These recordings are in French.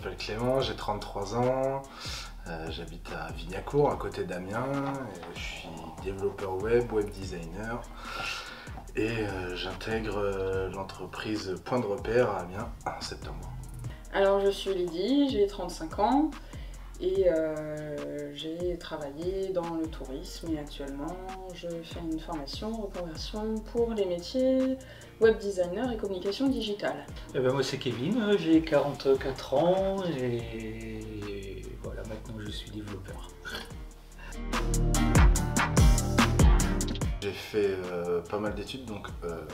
m'appelle Clément, j'ai 33 ans, j'habite à Vignacourt, à côté d'Amiens, je suis développeur web designer et j'intègre l'entreprise Point de Repère à Amiens en septembre. Alors je suis Lydie, j'ai 35 ans et j'ai travaillé dans le tourisme et actuellement je fais une formation reconversion pour les métiers web designer et communication digitale. Eh ben moi c'est Kevin, j'ai 44 ans et voilà, maintenant je suis développeur. J'ai fait pas mal d'études, donc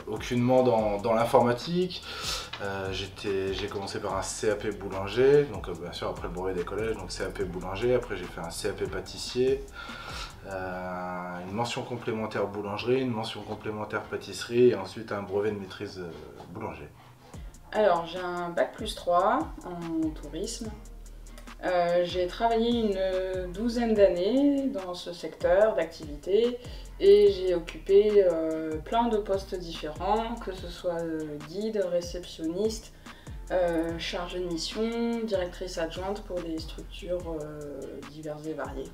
aucunement dans l'informatique. J'ai commencé par un CAP boulanger, donc bien sûr après le brevet des collèges, donc CAP boulanger. Après j'ai fait un CAP pâtissier, une mention complémentaire boulangerie, une mention complémentaire pâtisserie et ensuite un brevet de maîtrise boulanger. Alors j'ai un bac+3 en tourisme. J'ai travaillé une douzaine d'années dans ce secteur d'activité et j'ai occupé plein de postes différents, que ce soit guide, réceptionniste, chargée de mission, directrice adjointe pour des structures diverses et variées.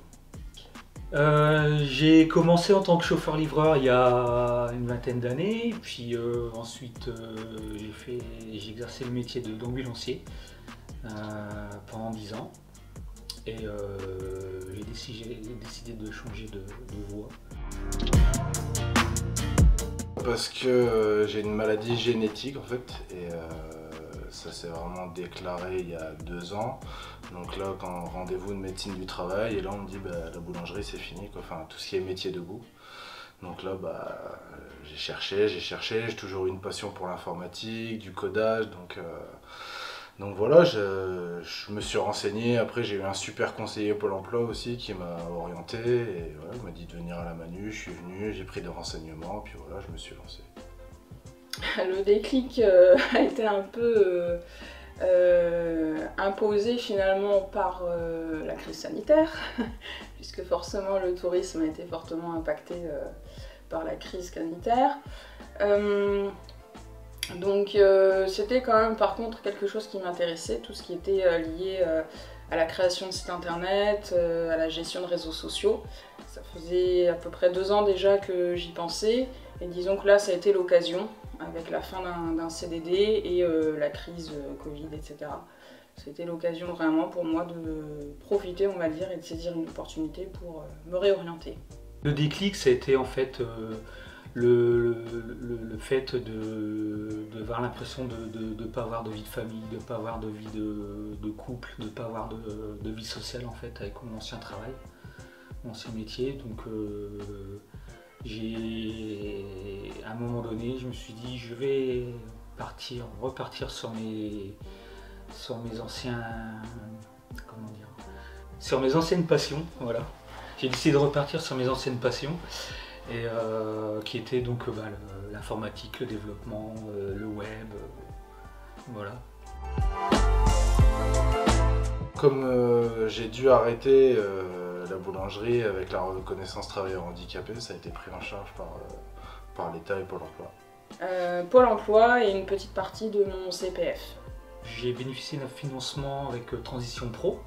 J'ai commencé en tant que chauffeur-livreur il y a une vingtaine d'années, puis ensuite j'ai exercé le métier d'ambulancier pendant 10 ans et j'ai décidé de changer de voie. Parce que j'ai une maladie génétique en fait et ça s'est vraiment déclaré il y a 2 ans. Donc là, quand rendez-vous de médecine du travail, et là on me dit la boulangerie c'est fini, quoi. Enfin tout ce qui est métier debout. Donc là j'ai cherché, j'ai toujours eu une passion pour l'informatique, du codage, donc voilà, je me suis renseigné. Après j'ai eu un super conseiller Pôle emploi aussi qui m'a orienté et voilà, il m'a dit de venir à la Manu, je suis venu, j'ai pris des renseignements, puis voilà, je me suis lancé. Le déclic a été un peu imposé finalement par la crise sanitaire, puisque forcément le tourisme a été fortement impacté par la crise sanitaire. Donc c'était quand même par contre quelque chose qui m'intéressait, tout ce qui était lié à la création de sites internet, à la gestion de réseaux sociaux. Ça faisait à peu près 2 ans déjà que j'y pensais et disons que là ça a été l'occasion avec la fin d'un CDD et la crise Covid, etc. C'était l'occasion vraiment pour moi de profiter, on va dire, et de saisir une opportunité pour me réorienter. Le déclic, ça a été en fait le fait d'avoir l'impression de ne pas avoir de vie de famille, de ne pas avoir de vie de couple, de ne pas avoir de vie sociale en fait avec mon ancien travail, mon ancien métier. Donc à un moment donné, je me suis dit je vais repartir sur mes anciens, sur mes anciennes passions, voilà. J'ai décidé de repartir sur mes anciennes passions, et qui étaient donc l'informatique, le développement, le web, voilà. Comme j'ai dû arrêter la boulangerie avec la reconnaissance travailleur handicapé, ça a été pris en charge par l'État et Pôle emploi. Pôle emploi et une petite partie de mon CPF. J'ai bénéficié d'un financement avec Transition Pro.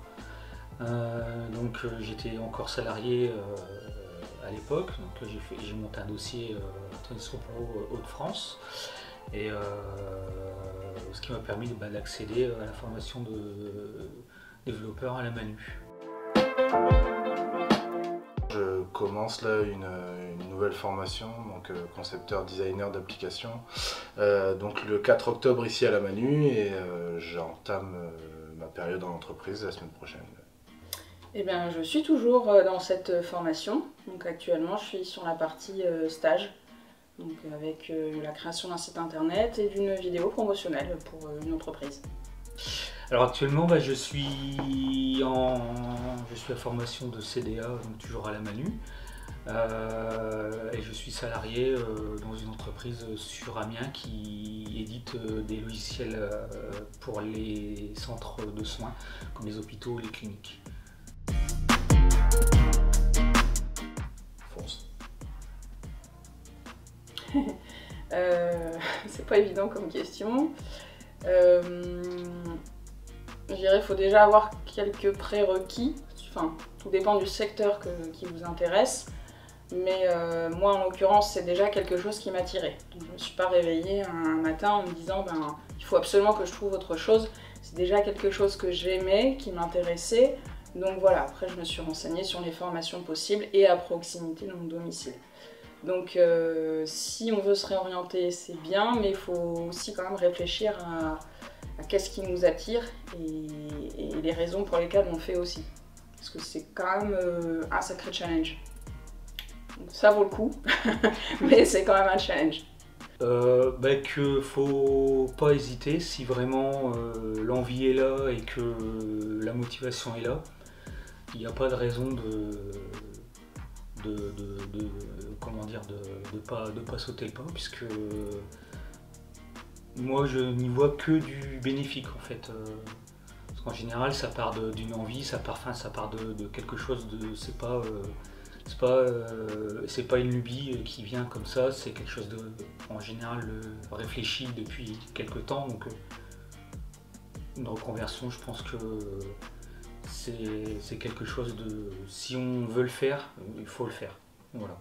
Donc j'étais encore salarié à l'époque, donc j'ai monté un dossier Transition Pro Hauts-de-France, et ce qui m'a permis d'accéder à la formation de développeur à la Manu. Je commence là une nouvelle formation, donc concepteur designer d'application, donc le 4 octobre ici à la Manu, et j'entame ma période en entreprise la semaine prochaine. Eh bien, je suis toujours dans cette formation, donc actuellement je suis sur la partie stage, donc avec la création d'un site internet et d'une vidéo promotionnelle pour une entreprise. Alors actuellement je suis en formation de CDA, donc toujours à la Manu, et je suis salarié dans une entreprise sur Amiens qui édite des logiciels pour les centres de soins comme les hôpitaux et les cliniques. Fonce. C'est pas évident comme question. Je dirais qu'il faut déjà avoir quelques prérequis. Enfin, tout dépend du secteur qui vous intéresse. Mais moi, en l'occurrence, c'est déjà quelque chose qui m'attirait. Je ne me suis pas réveillée un matin en me disant il faut absolument que je trouve autre chose. C'est déjà quelque chose que j'aimais, qui m'intéressait. Donc voilà, après je me suis renseignée sur les formations possibles et à proximité de mon domicile. Donc si on veut se réorienter, c'est bien, mais il faut aussi quand même réfléchir à qu'est-ce qui nous attire et les raisons pour lesquelles on le fait aussi. Parce que c'est quand même un sacré challenge. Donc ça vaut le coup, mais c'est quand même un challenge. Que faut pas hésiter si vraiment l'envie est là et que la motivation est là. Il n'y a pas de raison de pas sauter le pas, puisque moi je n'y vois que du bénéfique en fait. Parce qu'en général ça part d'une envie, ça part de quelque chose de. C'est pas une lubie qui vient comme ça, c'est quelque chose de en général réfléchi depuis quelques temps. Donc une reconversion, je pense que c'est quelque chose de. Si on veut le faire, il faut le faire. Voilà.